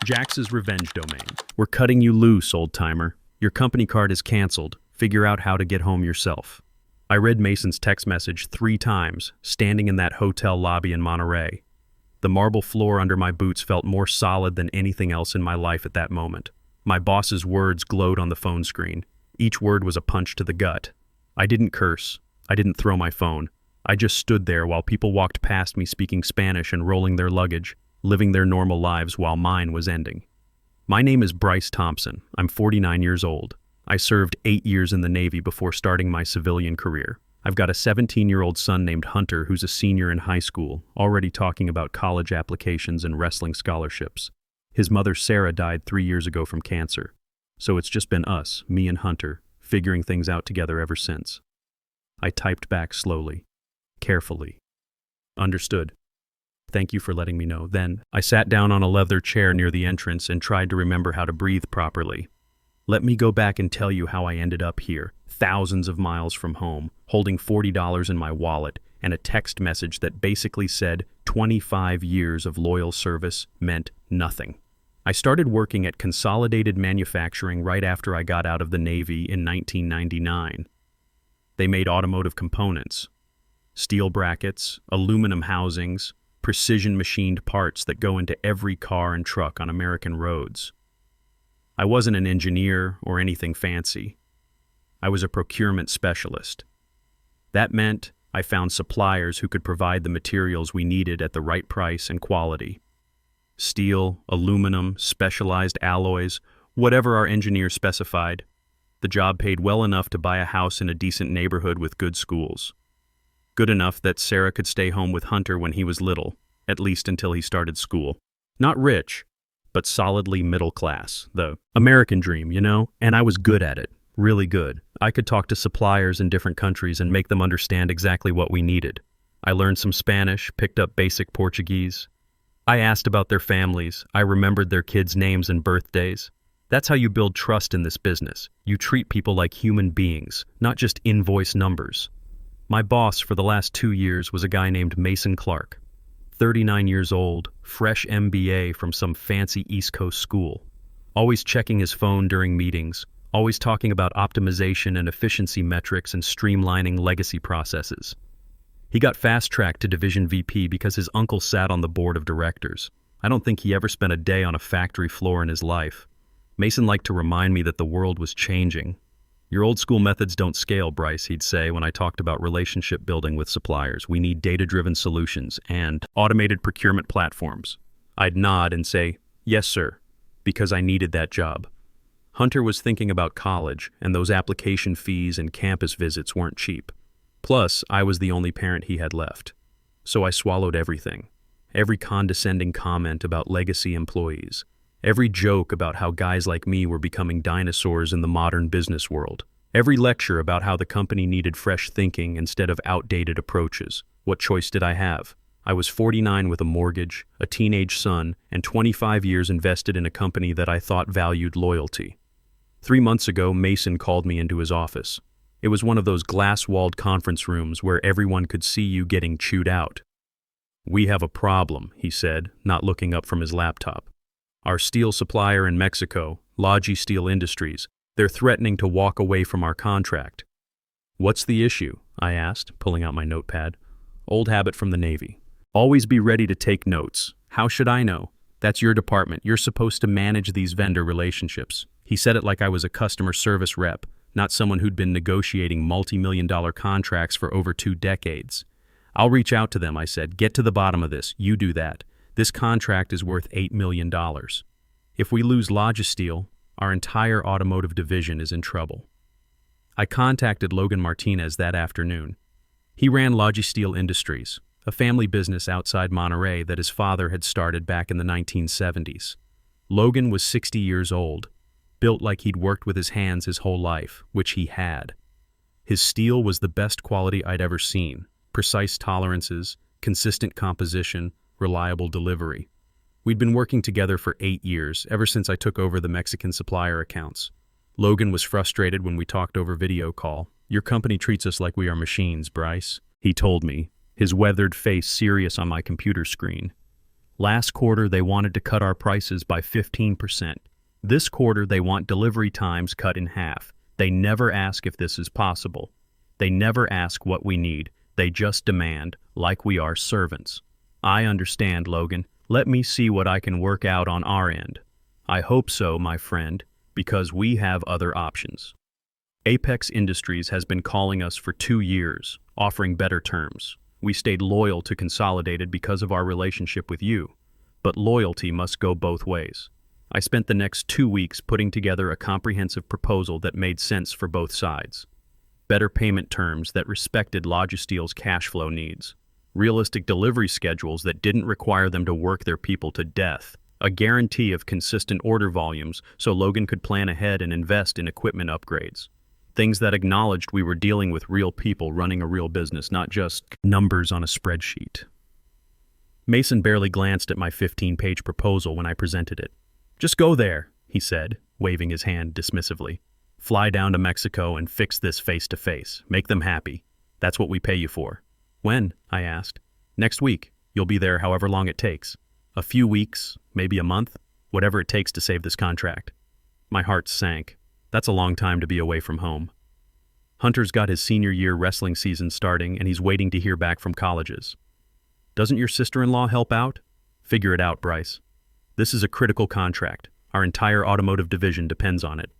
Jax's revenge domain. We're cutting you loose, old-timer. Your company card is canceled. Figure out how to get home yourself. I read Mason's text message 3 times, standing in that hotel lobby in Monterrey. The marble floor under my boots felt more solid than anything else in my life at that moment. My boss's words glowed on the phone screen. Each word was a punch to the gut. I didn't curse. I didn't throw my phone. I just stood there while people walked past me speaking Spanish and rolling their luggage, living their normal lives while mine was ending. My name is Bryce Thompson. I'm 49 years old. I served 8 years in the Navy before starting my civilian career. I've got a 17-year-old son named Hunter who's a senior in high school, already talking about college applications and wrestling scholarships. His mother Sarah died 3 years ago from cancer. So it's just been us, me and Hunter, figuring things out together ever since. I typed back slowly, carefully. Understood. Thank you for letting me know. Then, I sat down on a leather chair near the entrance and tried to remember how to breathe properly. Let me go back and tell you how I ended up here, thousands of miles from home, holding $40 in my wallet and a text message that basically said 25 years of loyal service meant nothing. I started working at Consolidated Manufacturing right after I got out of the Navy in 1999. They made automotive components, steel brackets, aluminum housings, precision machined parts that go into every car and truck on American roads. I wasn't an engineer or anything fancy. I was a procurement specialist. That meant I found suppliers who could provide the materials we needed at the right price and quality. Steel, aluminum, specialized alloys, whatever our engineers specified. The job paid well enough to buy a house in a decent neighborhood with good schools. Good enough that Sarah could stay home with Hunter when he was little, at least until he started school. Not rich, but solidly middle class. The American dream, you know? And I was good at it. Really good. I could talk to suppliers in different countries and make them understand exactly what we needed. I learned some Spanish, picked up basic Portuguese. I asked about their families. I remembered their kids' names and birthdays. That's how you build trust in this business. You treat people like human beings, not just invoice numbers. My boss for the last 2 years was a guy named Mason Clark, 39 years old, fresh MBA from some fancy East Coast school. Always checking his phone during meetings, always talking about optimization and efficiency metrics and streamlining legacy processes. He got fast-tracked to Division VP because his uncle sat on the board of directors. I don't think he ever spent a day on a factory floor in his life. Mason liked to remind me that the world was changing. Your old school methods don't scale, Bryce, he'd say when I talked about relationship building with suppliers. We need data-driven solutions and automated procurement platforms. I'd nod and say, yes, sir, because I needed that job. Hunter was thinking about college, and those application fees and campus visits weren't cheap. Plus, I was the only parent he had left. So I swallowed everything. Every condescending comment about legacy employees. Every joke about how guys like me were becoming dinosaurs in the modern business world. Every lecture about how the company needed fresh thinking instead of outdated approaches. What choice did I have? I was 49 with a mortgage, a teenage son, and 25 years invested in a company that I thought valued loyalty. 3 months ago, Mason called me into his office. It was one of those glass-walled conference rooms where everyone could see you getting chewed out. We have a problem, he said, not looking up from his laptop. Our steel supplier in Mexico, Logi Steel Industries, they're threatening to walk away from our contract. What's the issue? I asked, pulling out my notepad. Old habit from the Navy. Always be ready to take notes. How should I know? That's your department. You're supposed to manage these vendor relationships. He said it like I was a customer service rep, not someone who'd been negotiating multi-million-dollar contracts for over 2 decades. I'll reach out to them, I said. Get to the bottom of this. You do that. This contract is worth $8 million. If we lose Logisteel, our entire automotive division is in trouble. I contacted Logan Martinez that afternoon. He ran Logisteel Industries, a family business outside Monterrey that his father had started back in the 1970s. Logan was 60 years old, built like he'd worked with his hands his whole life, which he had. His steel was the best quality I'd ever seen. Precise tolerances, consistent composition, reliable delivery. We'd been working together for 8 years, ever since I took over the Mexican supplier accounts. Logan was frustrated when we talked over video call. Your company treats us like we are machines, Bryce, he told me, his weathered face serious on my computer screen. Last quarter, they wanted to cut our prices by 15%. This quarter, they want delivery times cut in half. They never ask if this is possible. They never ask what we need. They just demand, like we are servants. I understand, Logan. Let me see what I can work out on our end. I hope so, my friend, because we have other options. Apex Industries has been calling us for 2 years, offering better terms. We stayed loyal to Consolidated because of our relationship with you. But loyalty must go both ways. I spent the next 2 weeks putting together a comprehensive proposal that made sense for both sides. Better payment terms that respected Logisteel's cash flow needs. Realistic delivery schedules that didn't require them to work their people to death. A guarantee of consistent order volumes so Logan could plan ahead and invest in equipment upgrades. Things that acknowledged we were dealing with real people running a real business, not just numbers on a spreadsheet. Mason barely glanced at my 15-page proposal when I presented it. "Just go there," he said, waving his hand dismissively. "Fly down to Mexico and fix this face-to-face. Make them happy. That's what we pay you for." "When?" I asked. "Next week. You'll be there however long it takes. A few weeks, maybe a month, whatever it takes to save this contract." My heart sank. That's a long time to be away from home. Hunter's got his senior year wrestling season starting, and he's waiting to hear back from colleges. "Doesn't your sister-in-law help out?" "Figure it out, Bryce. This is a critical contract. Our entire automotive division depends on it."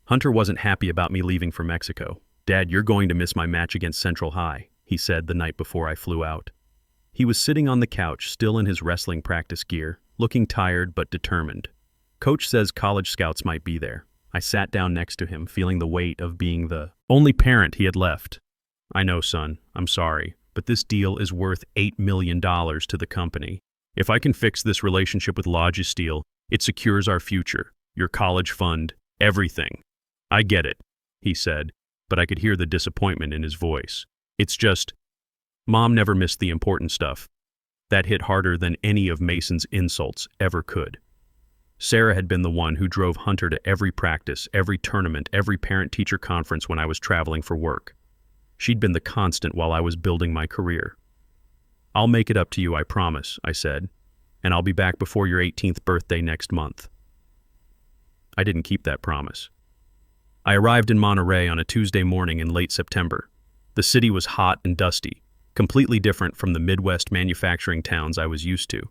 Hunter wasn't happy about me leaving for Mexico. "Dad, you're going to miss my match against Central High," he said the night before I flew out. He was sitting on the couch, still in his wrestling practice gear, looking tired but determined. "Coach says college scouts might be there." I sat down next to him, feeling the weight of being the only parent he had left. "I know, son. I'm sorry, but this deal is worth $8 million to the company. If I can fix this relationship with Logisteel, it secures our future, your college fund, everything." "I get it," he said, but I could hear the disappointment in his voice. "It's just, Mom never missed the important stuff." That hit harder than any of Mason's insults ever could. Sarah had been the one who drove Hunter to every practice, every tournament, every parent-teacher conference when I was traveling for work. She'd been the constant while I was building my career. "I'll make it up to you, I promise," I said, "and I'll be back before your 18th birthday next month." I didn't keep that promise. I arrived in Monterrey on a Tuesday morning in late September. The city was hot and dusty, completely different from the Midwest manufacturing towns I was used to.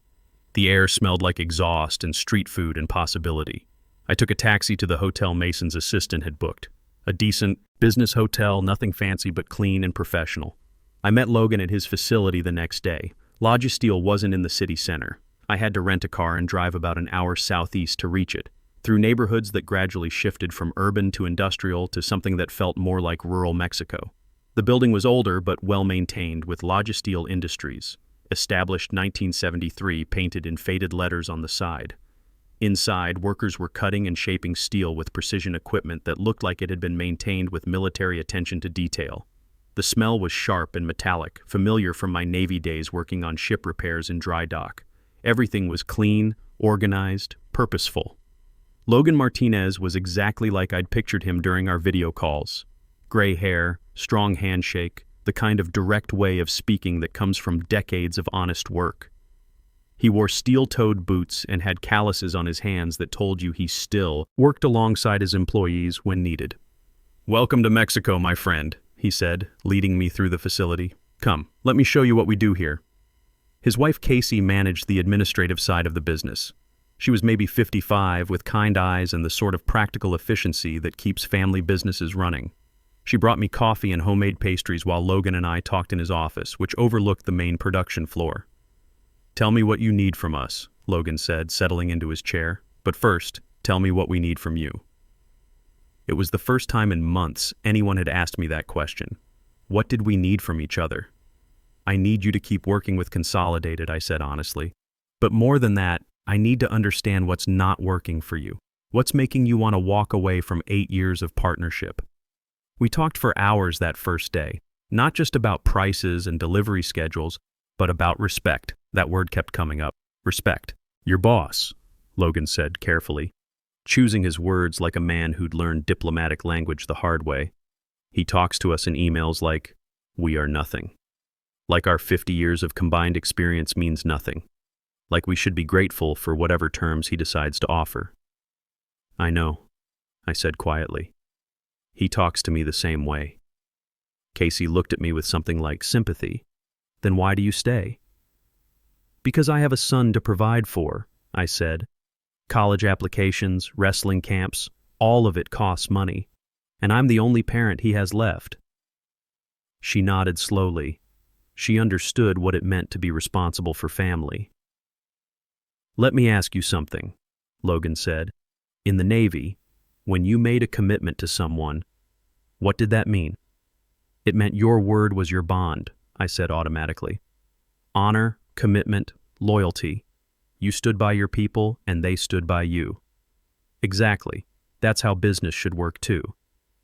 The air smelled like exhaust and street food and possibility. I took a taxi to the hotel Mason's assistant had booked. A decent business hotel, nothing fancy but clean and professional. I met Logan at his facility the next day. Logisteel wasn't in the city center. I had to rent a car and drive about an hour southeast to reach it, through neighborhoods that gradually shifted from urban to industrial to something that felt more like rural Mexico. The building was older but well-maintained, with Logisteel Industries, established 1973, painted in faded letters on the side. Inside, workers were cutting and shaping steel with precision equipment that looked like it had been maintained with military attention to detail. The smell was sharp and metallic, familiar from my Navy days working on ship repairs in dry dock. Everything was clean, organized, purposeful. Logan Martinez was exactly like I'd pictured him during our video calls. Gray hair, strong handshake, the kind of direct way of speaking that comes from decades of honest work. He wore steel-toed boots and had calluses on his hands that told you he still worked alongside his employees when needed. "Welcome to Mexico, my friend," he said, leading me through the facility. "Come, let me show you what we do here." His wife Casey managed the administrative side of the business. She was maybe 55, with kind eyes and the sort of practical efficiency that keeps family businesses running. She brought me coffee and homemade pastries while Logan and I talked in his office, which overlooked the main production floor. "Tell me what you need from us," Logan said, settling into his chair. "But first, tell me what we need from you." It was the first time in months anyone had asked me that question. What did we need from each other? "I need you to keep working with Consolidated," I said honestly. "But more than that, I need to understand what's not working for you. What's making you want to walk away from 8 years of partnership?" We talked for hours that first day, not just about prices and delivery schedules, but about respect. That word kept coming up. Respect. "Your boss," Logan said carefully, choosing his words like a man who'd learned diplomatic language the hard way. "He talks to us in emails like, we are nothing. Like our 50 years of combined experience means nothing. like we should be grateful for whatever terms he decides to offer. I know, I said quietly. He talks to me the same way. Casey looked at me with something like sympathy. Then why do you stay? Because I have a son to provide for, I said. College applications, wrestling camps, all of it costs money, and I'm the only parent he has left. She nodded slowly. She understood what it meant to be responsible for family. Let me ask you something, Logan said. In the Navy, when you made a commitment to someone, what did that mean? It meant your word was your bond, I said automatically. Honor, commitment, loyalty. You stood by your people and they stood by you. Exactly. That's how business should work too.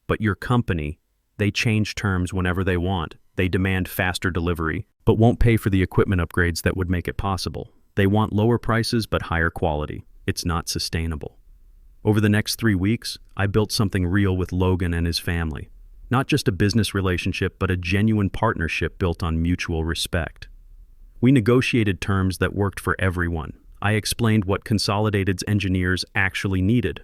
But your company, they change terms whenever they want. They demand faster delivery, but won't pay for the equipment upgrades that would make it possible. They want lower prices but higher quality. It's not sustainable. Over the next 3 weeks, I built something real with Logan and his family. Not just a business relationship, but a genuine partnership built on mutual respect. We negotiated terms that worked for everyone. I explained what Consolidated's engineers actually needed.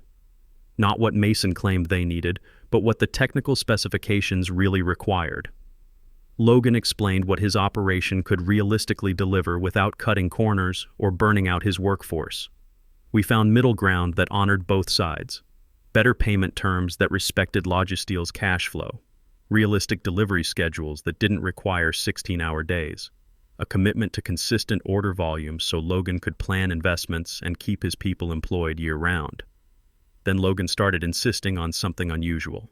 Not what Mason claimed they needed, but what the technical specifications really required. Logan explained what his operation could realistically deliver without cutting corners or burning out his workforce. We found middle ground that honored both sides. Better payment terms that respected Logisteel's cash flow. Realistic delivery schedules that didn't require 16-hour days. A commitment to consistent order volumes so Logan could plan investments and keep his people employed year-round. Then Logan started insisting on something unusual.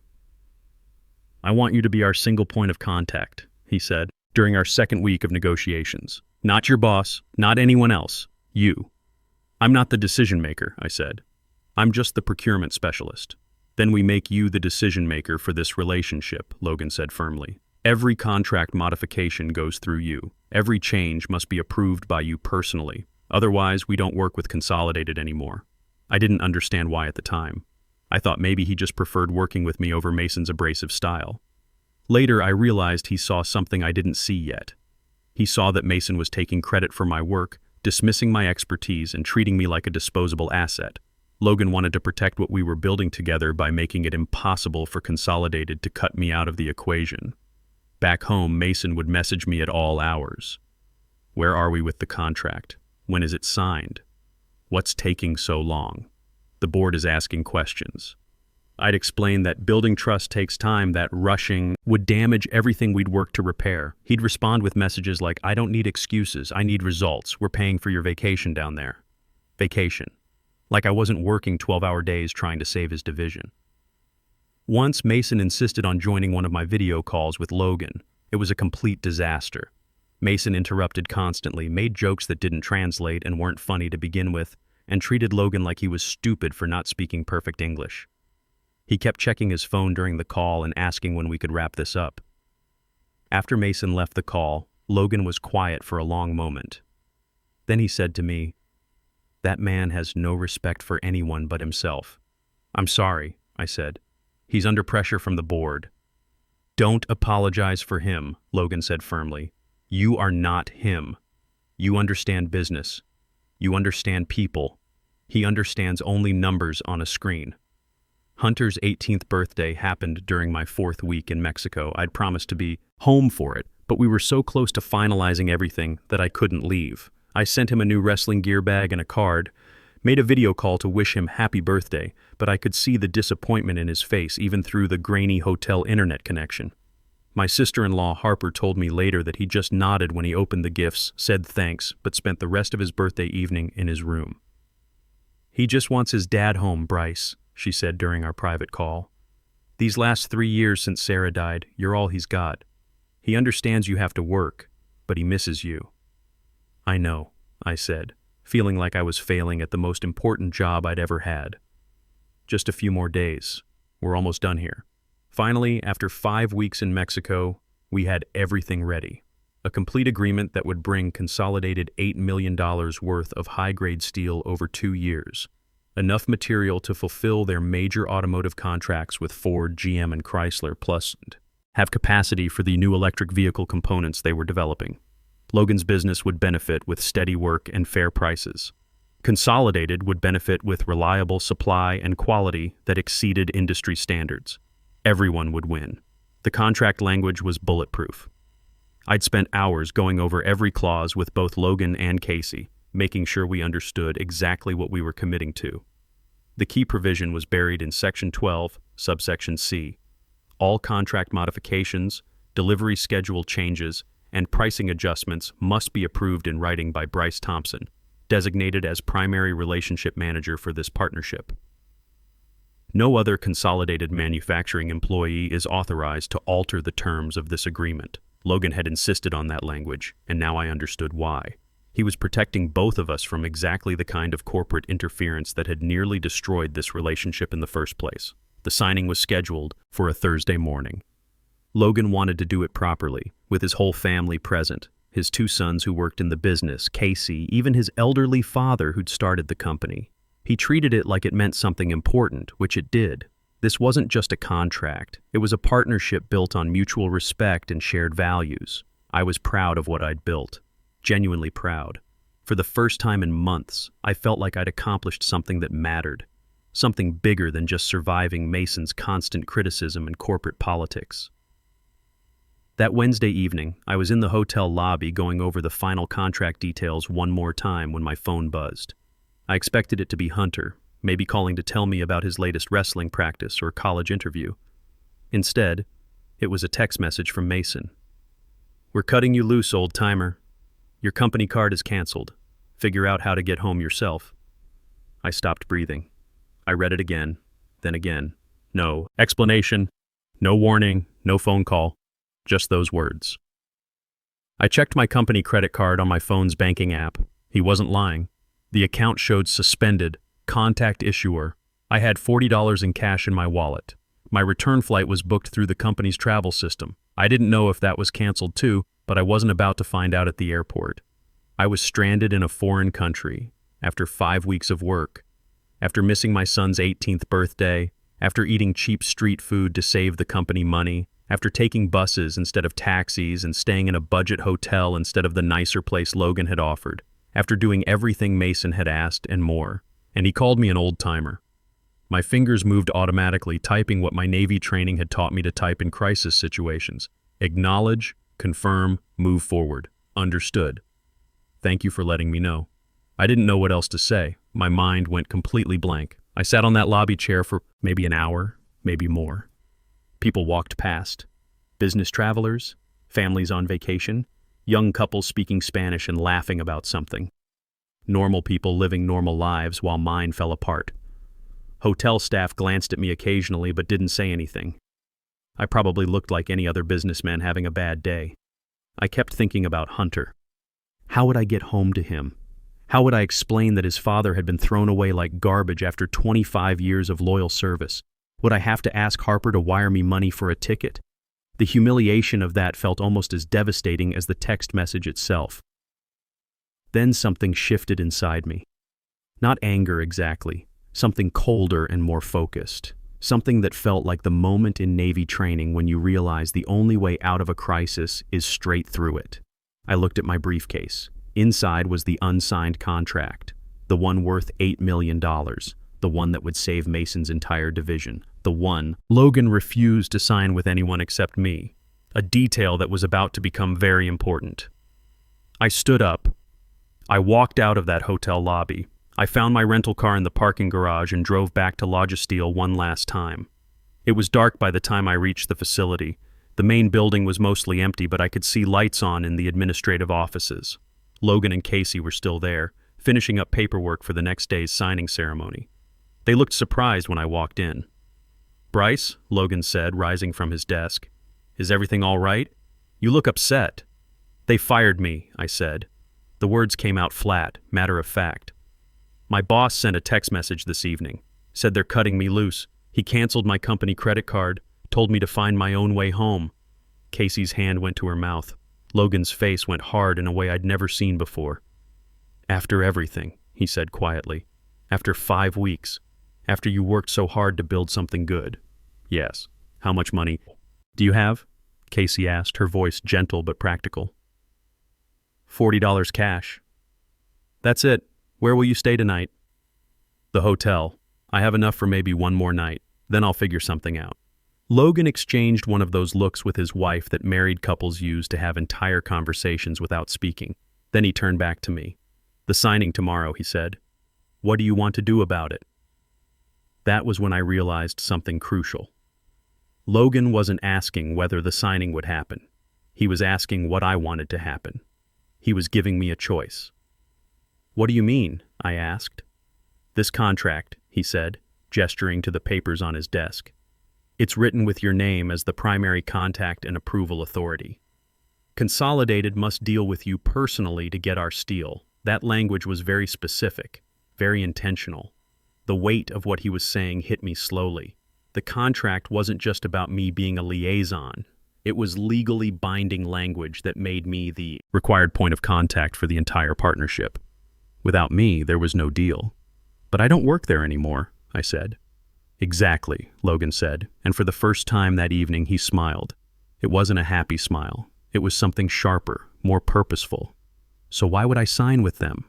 I want you to be our single point of contact, he said, during our second week of negotiations. Not your boss, not anyone else, you. I'm not the decision maker, I said. I'm just the procurement specialist. Then we make you the decision maker for this relationship, Logan said firmly. Every contract modification goes through you. Every change must be approved by you personally. Otherwise, we don't work with Consolidated anymore. I didn't understand why at the time. I thought maybe he just preferred working with me over Mason's abrasive style. Later, I realized he saw something I didn't see yet. He saw that Mason was taking credit for my work, dismissing my expertise, and treating me like a disposable asset. Logan wanted to protect what we were building together by making it impossible for Consolidated to cut me out of the equation. Back home, Mason would message me at all hours. Where are we with the contract? When is it signed? What's taking so long? The board is asking questions. I'd explain that building trust takes time, that rushing would damage everything we'd worked to repair. He'd respond with messages like, I don't need excuses, I need results. We're paying for your vacation down there. Vacation. Like I wasn't working 12-hour days trying to save his division. Once, Mason insisted on joining one of my video calls with Logan. It was a complete disaster. Mason interrupted constantly, made jokes that didn't translate and weren't funny to begin with, and treated Logan like he was stupid for not speaking perfect English. He kept checking his phone during the call and asking when we could wrap this up. After Mason left the call, Logan was quiet for a long moment. Then he said to me, "That man has no respect for anyone but himself." "I'm sorry," I said. "He's under pressure from the board." "Don't apologize for him," Logan said firmly. "You are not him. You understand business. You understand people. He understands only numbers on a screen." Hunter's 18th birthday happened during my 4th week in Mexico. I'd promised to be home for it, but we were so close to finalizing everything that I couldn't leave. I sent him a new wrestling gear bag and a card, made a video call to wish him happy birthday, but I could see the disappointment in his face even through the grainy hotel internet connection. My sister-in-law Harper told me later that he just nodded when he opened the gifts, said thanks, but spent the rest of his birthday evening in his room. "He just wants his dad home, Bryce," she said during our private call. "These last 3 years since Sarah died, you're all he's got. He understands you have to work, but he misses you." "I know," I said, feeling like I was failing at the most important job I'd ever had. "Just a few more days. We're almost done here." Finally, after 5 weeks in Mexico, we had everything ready. A complete agreement that would bring Consolidated $8 million worth of high-grade steel over 2 years. Enough material to fulfill their major automotive contracts with Ford, GM, and Chrysler, plus have capacity for the new electric vehicle components they were developing. Logan's business would benefit with steady work and fair prices. Consolidated would benefit with reliable supply and quality that exceeded industry standards. Everyone would win. The contract language was bulletproof. I'd spent hours going over every clause with both Logan and Casey, making sure we understood exactly what we were committing to. The key provision was buried in Section 12, subsection C. All contract modifications, delivery schedule changes, and pricing adjustments must be approved in writing by Bryce Thompson, designated as primary relationship manager for this partnership. No other Consolidated manufacturing employee is authorized to alter the terms of this agreement. Logan had insisted on that language, and now I understood why. He was protecting both of us from exactly the kind of corporate interference that had nearly destroyed this relationship in the first place. The signing was scheduled for a Thursday morning. Logan wanted to do it properly, with his whole family present, his 2 sons who worked in the business, Casey, even his elderly father who'd started the company. He treated it like it meant something important, which it did. This wasn't just a contract. It was a partnership built on mutual respect and shared values. I was proud of what I'd built. Genuinely proud. For the first time in months, I felt like I'd accomplished something that mattered. Something bigger than just surviving Mason's constant criticism and corporate politics. That Wednesday evening, I was in the hotel lobby going over the final contract details one more time when my phone buzzed. I expected it to be Hunter, maybe calling to tell me about his latest wrestling practice or college interview. Instead, it was a text message from Mason. "We're cutting you loose, old-timer. Your company card is canceled. Figure out how to get home yourself." I stopped breathing. I read it again, then again. No explanation, no warning, no phone call, just those words. I checked my company credit card on my phone's banking app. He wasn't lying. The account showed suspended, contact issuer. I had $40 in cash in my wallet. My return flight was booked through the company's travel system. I didn't know if that was canceled too, but I wasn't about to find out at the airport. I was stranded in a foreign country, after 5 weeks of work, after missing my son's 18th birthday, after eating cheap street food to save the company money, after taking buses instead of taxis and staying in a budget hotel instead of the nicer place Logan had offered, after doing everything Mason had asked and more. And he called me an old-timer. My fingers moved automatically, typing what my Navy training had taught me to type in crisis situations. Acknowledge, confirm, move forward. Understood. Thank you for letting me know. I didn't know what else to say. My mind went completely blank. I sat on that lobby chair for maybe an hour, maybe more. People walked past. Business travelers, families on vacation, young couples speaking Spanish and laughing about something. Normal people living normal lives while mine fell apart. Hotel staff glanced at me occasionally but didn't say anything. I probably looked like any other businessman having a bad day. I kept thinking about Hunter. How would I get home to him? How would I explain that his father had been thrown away like garbage after 25 years of loyal service? Would I have to ask Harper to wire me money for a ticket? The humiliation of that felt almost as devastating as the text message itself. Then something shifted inside me. Not anger exactly, something colder and more focused. Something that felt like the moment in Navy training when you realize the only way out of a crisis is straight through it. I looked at my briefcase. Inside was the unsigned contract, the one worth $8 million, the one that would save Mason's entire division, the one Logan refused to sign with anyone except me, a detail that was about to become very important. I stood up. I walked out of that hotel lobby. I found my rental car in the parking garage and drove back to Logisteel one last time. It was dark by the time I reached the facility. The main building was mostly empty, but I could see lights on in the administrative offices. Logan and Casey were still there, finishing up paperwork for the next day's signing ceremony. They looked surprised when I walked in. "Bryce," Logan said, rising from his desk, "is everything all right? You look upset." "They fired me," I said. The words came out flat, matter of fact. "My boss sent a text message this evening. Said they're cutting me loose. He canceled my company credit card, told me to find my own way home." Casey's hand went to her mouth. Logan's face went hard in a way I'd never seen before. "After everything," he said quietly. "After 5 weeks. After you worked so hard to build something good." "Yes. How much money do you have?" Casey asked, her voice gentle but practical. $40 cash. That's it. Where will you stay tonight? The hotel. I have enough for maybe one more night. Then I'll figure something out. Logan exchanged one of those looks with his wife that married couples use to have entire conversations without speaking. Then he turned back to me. The signing tomorrow, he said. What do you want to do about it? That was when I realized something crucial. Logan wasn't asking whether the signing would happen. He was asking what I wanted to happen. He was giving me a choice. What do you mean? I asked. This contract, he said, gesturing to the papers on his desk. It's written with your name as the primary contact and approval authority. Consolidated must deal with you personally to get our steel. That language was very specific, very intentional. The weight of what he was saying hit me slowly. The contract wasn't just about me being a liaison. It was legally binding language that made me the required point of contact for the entire partnership. Without me, there was no deal. But I don't work there anymore, I said. Exactly, Logan said, and for the first time that evening he smiled. It wasn't a happy smile. It was something sharper, more purposeful. So why would I sign with them?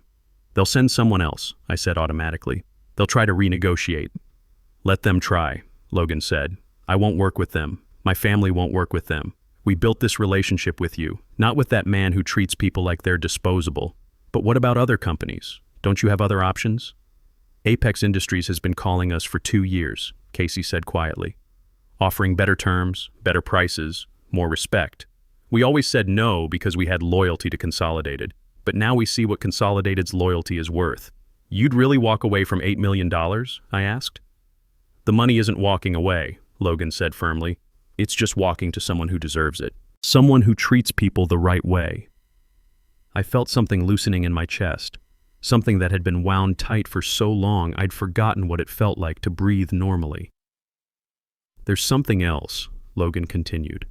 They'll send someone else, I said automatically. They'll try to renegotiate. Let them try, Logan said. I won't work with them. My family won't work with them. We built this relationship with you, not with that man who treats people like they're disposable. But what about other companies? Don't you have other options? Apex Industries has been calling us for 2 years, Casey said quietly, offering better terms, better prices, more respect. We always said no because we had loyalty to Consolidated, but now we see what Consolidated's loyalty is worth. You'd really walk away from $8 million? I asked. The money isn't walking away, Logan said firmly. It's just walking to someone who deserves it. Someone who treats people the right way. I felt something loosening in my chest. Something that had been wound tight for so long I'd forgotten what it felt like to breathe normally. There's something else, Logan continued.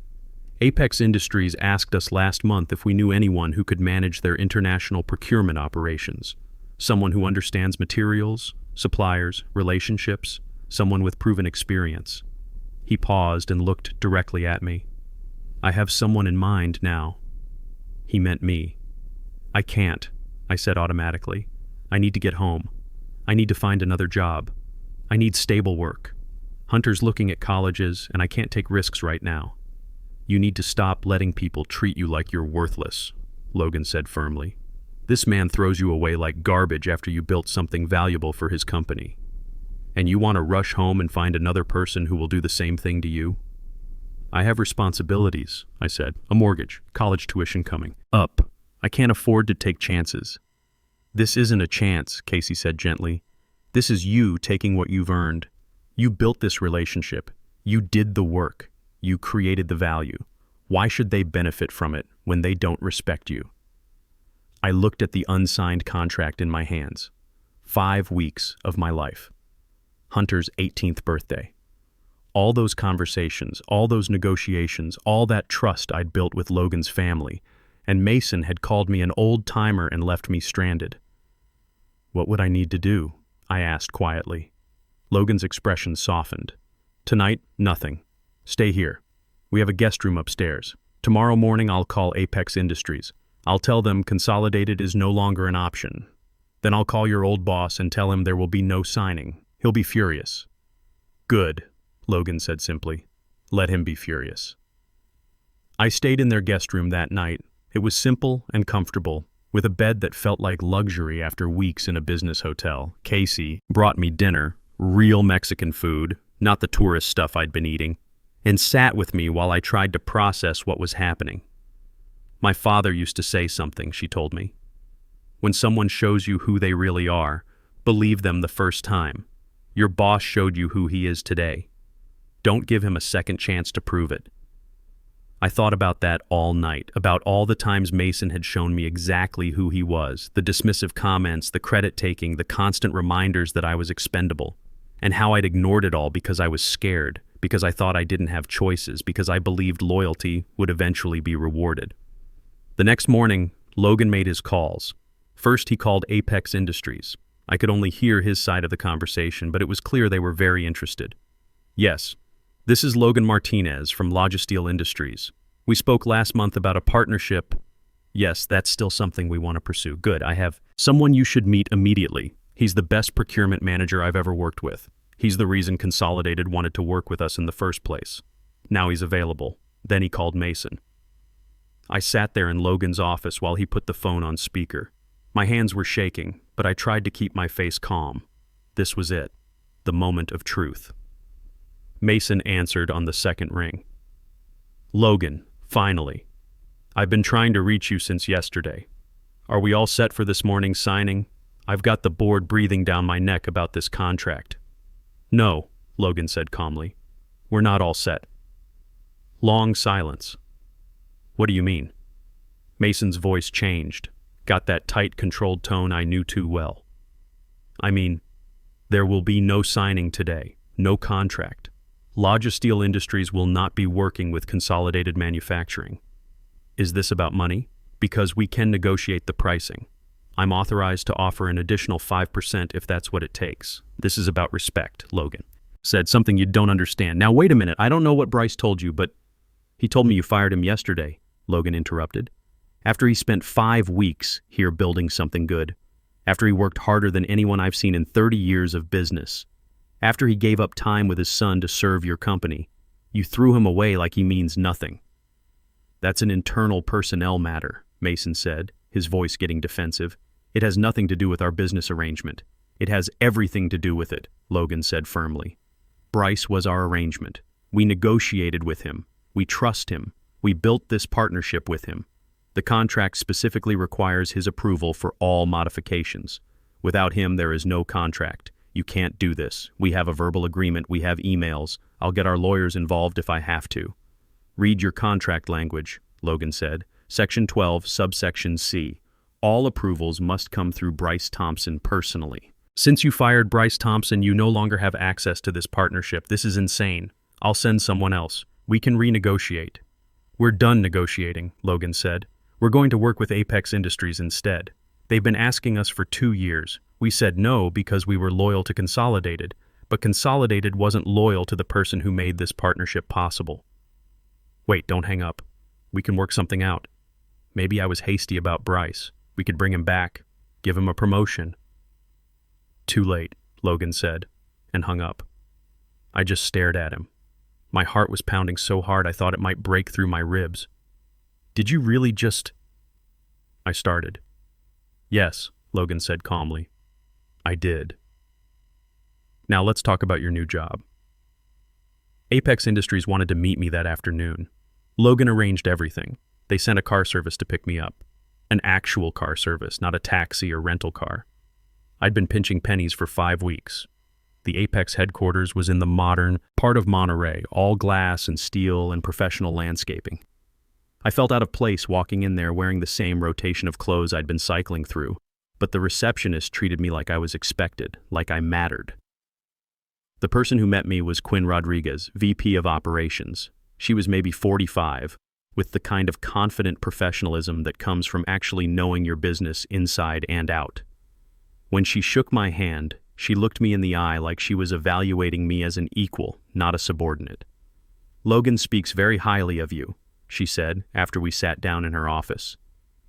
Apex Industries asked us last month if we knew anyone who could manage their international procurement operations. Someone who understands materials, suppliers, relationships, someone with proven experience. He paused and looked directly at me. I have someone in mind now. He meant me. I can't, I said automatically. I need to get home. I need to find another job. I need stable work. Hunter's looking at colleges, and I can't take risks right now. You need to stop letting people treat you like you're worthless, Logan said firmly. This man throws you away like garbage after you built something valuable for his company. And you want to rush home and find another person who will do the same thing to you? I have responsibilities, I said. A mortgage, college tuition coming up. I can't afford to take chances. This isn't a chance, Casey said gently. This is you taking what you've earned. You built this relationship. You did the work. You created the value. Why should they benefit from it when they don't respect you? I looked at the unsigned contract in my hands. 5 weeks of my life. Hunter's 18th birthday. All those conversations, all those negotiations, all that trust I'd built with Logan's family, and Mason had called me an old-timer and left me stranded. What would I need to do? I asked quietly. Logan's expression softened. Tonight, nothing. Stay here. We have a guest room upstairs. Tomorrow morning I'll call Apex Industries. I'll tell them Consolidated is no longer an option. Then I'll call your old boss and tell him there will be no signing. He'll be furious. Good, Logan said simply. Let him be furious. I stayed in their guest room that night. It was simple and comfortable, with a bed that felt like luxury after weeks in a business hotel. Casey brought me dinner, real Mexican food, not the tourist stuff I'd been eating, and sat with me while I tried to process what was happening. My father used to say something, she told me. When someone shows you who they really are, believe them the first time. Your boss showed you who he is today. Don't give him a second chance to prove it. I thought about that all night, about all the times Mason had shown me exactly who he was, the dismissive comments, the credit-taking, the constant reminders that I was expendable, and how I'd ignored it all because I was scared, because I thought I didn't have choices, because I believed loyalty would eventually be rewarded. The next morning, Logan made his calls. First, he called Apex Industries. I could only hear his side of the conversation, but it was clear they were very interested. Yes, this is Logan Martinez from Logisteel Industries. We spoke last month about a partnership. Yes, that's still something we want to pursue. Good, I have someone you should meet immediately. He's the best procurement manager I've ever worked with. He's the reason Consolidated wanted to work with us in the first place. Now he's available. Then he called Mason. I sat there in Logan's office while he put the phone on speaker. My hands were shaking, but I tried to keep my face calm. This was it, the moment of truth. Mason answered on the second ring. Logan, finally. I've been trying to reach you since yesterday. Are we all set for this morning's signing? I've got the board breathing down my neck about this contract. No, Logan said calmly. We're not all set. Long silence. What do you mean? Mason's voice changed, got that tight, controlled tone I knew too well. I mean, there will be no signing today, no contract. Logisteel Industries will not be working with Consolidated Manufacturing. Is this about money? Because we can negotiate the pricing. I'm authorized to offer an additional 5% if that's what it takes. This is about respect, Logan said. Something you don't understand. Now wait a minute, I don't know what Bryce told you, but he told me you fired him yesterday, Logan interrupted. After he spent 5 weeks here building something good. After he worked harder than anyone I've seen in 30 years of business. After he gave up time with his son to serve your company. You threw him away like he means nothing. That's an internal personnel matter, Mason said, his voice getting defensive. It has nothing to do with our business arrangement. It has everything to do with it, Logan said firmly. Bryce was our arrangement. We negotiated with him. We trust him. We built this partnership with him. The contract specifically requires his approval for all modifications. Without him, there is no contract. You can't do this. We have a verbal agreement. We have emails. I'll get our lawyers involved if I have to. Read your contract language, Logan said. Section 12, subsection C. All approvals must come through Bryce Thompson personally. Since you fired Bryce Thompson, you no longer have access to this partnership. This is insane. I'll send someone else. We can renegotiate. We're done negotiating, Logan said. We're going to work with Apex Industries instead. They've been asking us for 2 years. We said no because we were loyal to Consolidated, but Consolidated wasn't loyal to the person who made this partnership possible. Wait, don't hang up. We can work something out. Maybe I was hasty about Bryce. We could bring him back, give him a promotion. Too late, Logan said, and hung up. I just stared at him. My heart was pounding so hard I thought it might break through my ribs. Did you really just... I started. Yes, Logan said calmly. I did. Now let's talk about your new job. Apex Industries wanted to meet me that afternoon. Logan arranged everything. They sent a car service to pick me up. An actual car service, not a taxi or rental car. I'd been pinching pennies for 5 weeks. The Apex headquarters was in the modern part of Monterrey, all glass and steel and professional landscaping. I felt out of place walking in there wearing the same rotation of clothes I'd been cycling through, but the receptionist treated me like I was expected, like I mattered. The person who met me was Quinn Rodriguez, VP of Operations. She was maybe 45, with the kind of confident professionalism that comes from actually knowing your business inside and out. When she shook my hand, she looked me in the eye like she was evaluating me as an equal, not a subordinate. Logan speaks very highly of you, she said after we sat down in her office.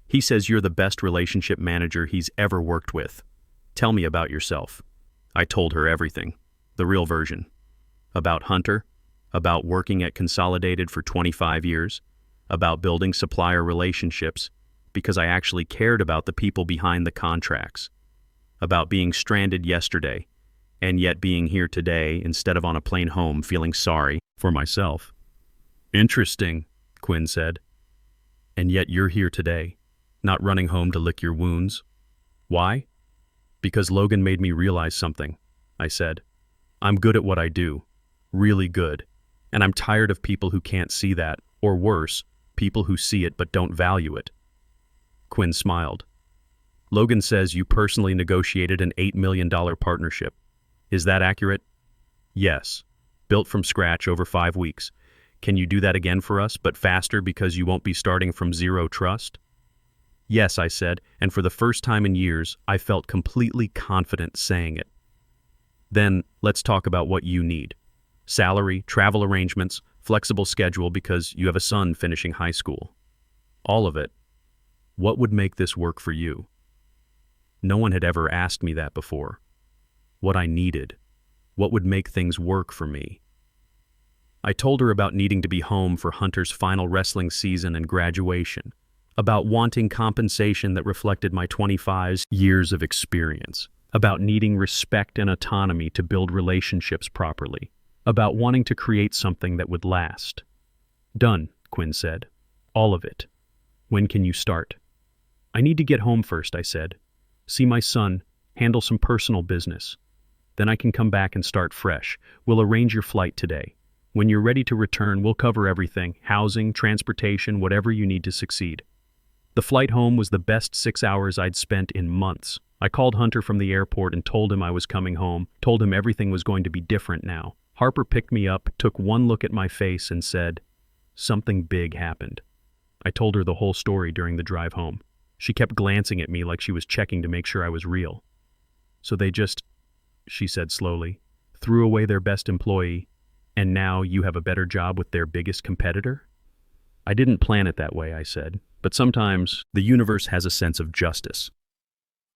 He says you're the best relationship manager he's ever worked with. Tell me about yourself. I told her everything, the real version. About Hunter, about working at Consolidated for 25 years, about building supplier relationships, because I actually cared about the people behind the contracts, about being stranded yesterday, and yet being here today instead of on a plane home feeling sorry for myself. Interesting, Quinn said. And yet you're here today, not running home to lick your wounds. Why? Because Logan made me realize something, I said. I'm good at what I do, really good, and I'm tired of people who can't see that, or worse, people who see it but don't value it. Quinn smiled. Logan says you personally negotiated an $8 million partnership. Is that accurate? Yes. Built from scratch over 5 weeks. Can you do that again for us, but faster because you won't be starting from zero trust? Yes, I said, and for the first time in years, I felt completely confident saying it. Then, let's talk about what you need. Salary, travel arrangements, flexible schedule because you have a son finishing high school. All of it. What would make this work for you? No one had ever asked me that before. What I needed. What would make things work for me? I told her about needing to be home for Hunter's final wrestling season and graduation, about wanting compensation that reflected my 25 years of experience, about needing respect and autonomy to build relationships properly, about wanting to create something that would last. Done, Quinn said. All of it. When can you start? I need to get home first, I said. See my son, handle some personal business. Then I can come back and start fresh. We'll arrange your flight today. When you're ready to return, we'll cover everything, housing, transportation, whatever you need to succeed. The flight home was the best 6 hours I'd spent in months. I called Hunter from the airport and told him I was coming home, told him everything was going to be different now. Harper picked me up, took one look at my face and said, "Something big happened." I told her the whole story during the drive home. She kept glancing at me like she was checking to make sure I was real. "So they just," she said slowly, "threw away their best employee, and now you have a better job with their biggest competitor?" "I didn't plan it that way," I said, "but sometimes the universe has a sense of justice."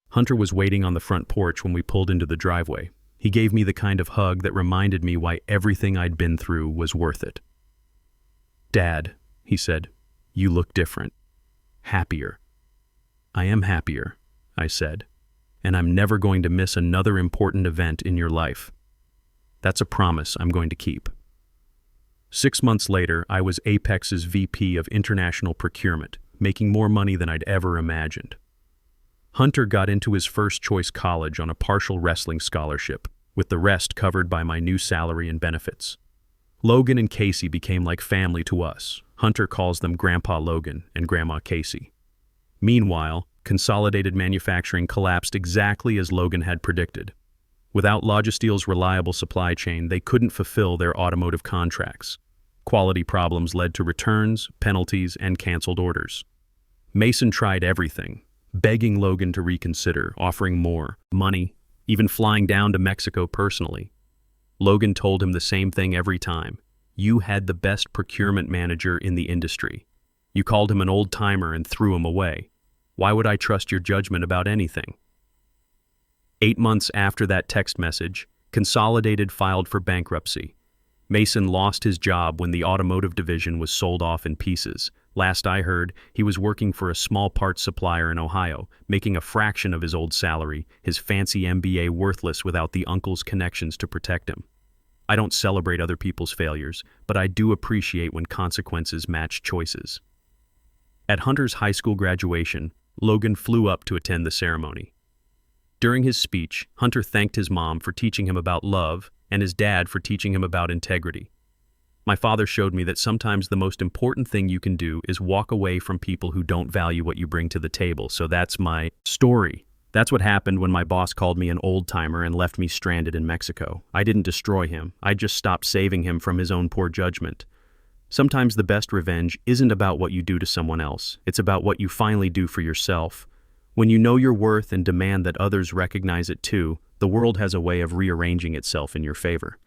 Hunter was waiting on the front porch when we pulled into the driveway. He gave me the kind of hug that reminded me why everything I'd been through was worth it. "Dad," he said, "you look different. Happier." "I am happier," I said, "and I'm never going to miss another important event in your life. That's a promise I'm going to keep." 6 months later, I was Apex's VP of International Procurement, making more money than I'd ever imagined. Hunter got into his first-choice college on a partial wrestling scholarship, with the rest covered by my new salary and benefits. Logan and Casey became like family to us. Hunter calls them Grandpa Logan and Grandma Casey. Meanwhile, Consolidated Manufacturing collapsed exactly as Logan had predicted. Without Logisteel's reliable supply chain, they couldn't fulfill their automotive contracts. Quality problems led to returns, penalties, and canceled orders. Mason tried everything, begging Logan to reconsider, offering more money, even flying down to Mexico personally. Logan told him the same thing every time. "You had the best procurement manager in the industry. You called him an old-timer and threw him away. Why would I trust your judgment about anything?" 8 months after that text message, Consolidated filed for bankruptcy. Mason lost his job when the automotive division was sold off in pieces. Last I heard, he was working for a small parts supplier in Ohio, making a fraction of his old salary, his fancy MBA worthless without the uncle's connections to protect him. I don't celebrate other people's failures, but I do appreciate when consequences match choices. At Hunter's high school graduation, Logan flew up to attend the ceremony. During his speech, Hunter thanked his mom for teaching him about love and his dad for teaching him about integrity. My father showed me that sometimes the most important thing you can do is walk away from people who don't value what you bring to the table. So that's my story. That's what happened when my boss called me an old-timer and left me stranded in Mexico. I didn't destroy him. I just stopped saving him from his own poor judgment. Sometimes the best revenge isn't about what you do to someone else. It's about what you finally do for yourself. When you know your worth and demand that others recognize it too, the world has a way of rearranging itself in your favor.